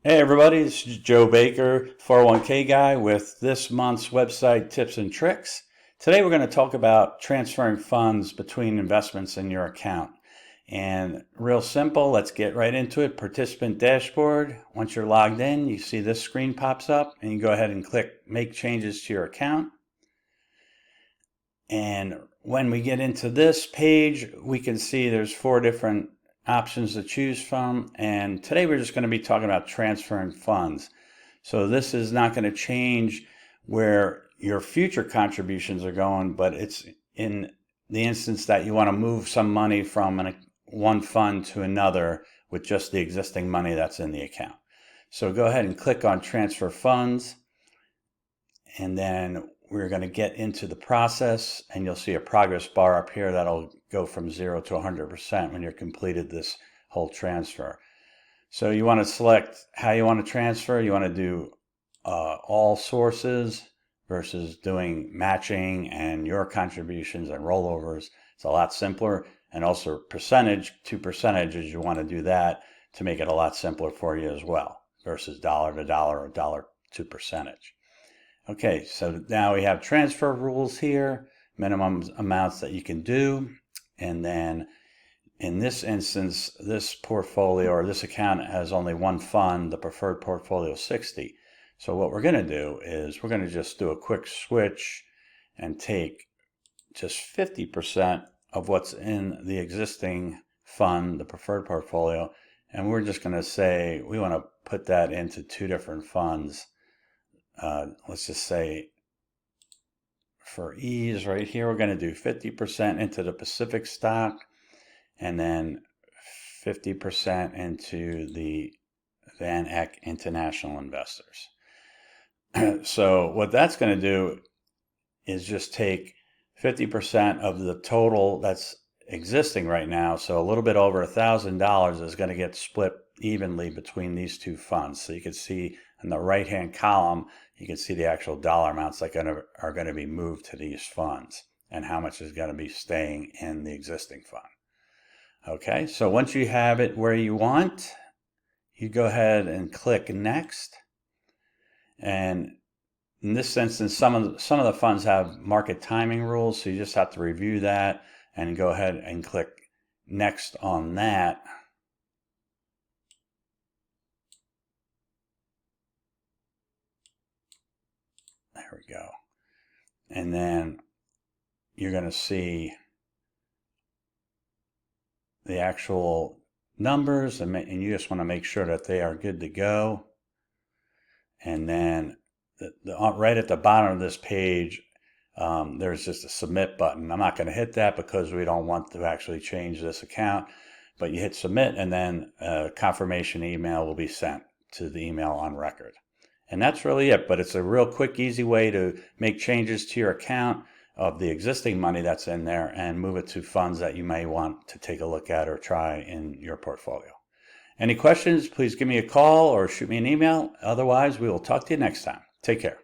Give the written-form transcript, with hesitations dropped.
Hey everybody, this is Joe Baker, 401k guy with this month's website tips and tricks. Today we're going to talk about transferring funds between investments in your account. And real simple, let's get right into it. Participant dashboard. Once you're logged in, you see this screen pops up and you go ahead and click make changes to your account. And when we get into this page, we can see there's 4 different options to choose from, and today we're just going to be talking about transferring funds. So this is not going to change where your future contributions are going, but it's in the instance that you want to move some money from one fund to another with just the existing money that's in the account. So go ahead and click on transfer funds, and then we're going to get into the process, and you'll see a progress bar up here that'll go from 0 to 100% when you've completed this whole transfer. So you want to select how you want to transfer. You want to do all sources versus doing matching and your contributions and rollovers. It's a lot simpler. And also percentage to percentages, you want to do that to make it a lot simpler for you as well versus dollar to dollar or dollar to percentage. Okay, so now we have transfer rules here, minimum amounts that you can do, and then in this instance, this portfolio or this account has only one fund, the preferred portfolio 60. So what we're going to do is we're going to just do a quick switch and take just 50% of what's in the existing fund, the preferred portfolio, and we're just going to say we want to put that into 2 different funds. Let's just say for ease right here, we're going to do 50% into the Pacific stock and then 50% into the Van Eck International Investors. So what that's going to do is just take 50% of the total that's existing right now. So a little bit over $1,000 is going to get split evenly between these 2 funds. So you can see in the right-hand column, you can see the actual dollar amounts that are going to be moved to these funds and how much is going to be staying in the existing fund. Okay, so once you have it where you want, you go ahead and click Next. And in this instance, some of the funds have market timing rules, so you just have to review that and go ahead and click Next on that. There we go. And then you're going to see the actual numbers, and you just want to make sure that they are good to go. And then right at the bottom of this page, there's just a submit button. I'm not going to hit that because we don't want to actually change this account, but you hit submit and then a confirmation email will be sent to the email on record. And that's really it, but it's a real quick, easy way to make changes to your account of the existing money that's in there and move it to funds that you may want to take a look at or try in your portfolio. Any questions, please give me a call or shoot me an email. Otherwise, we will talk to you next time. Take care.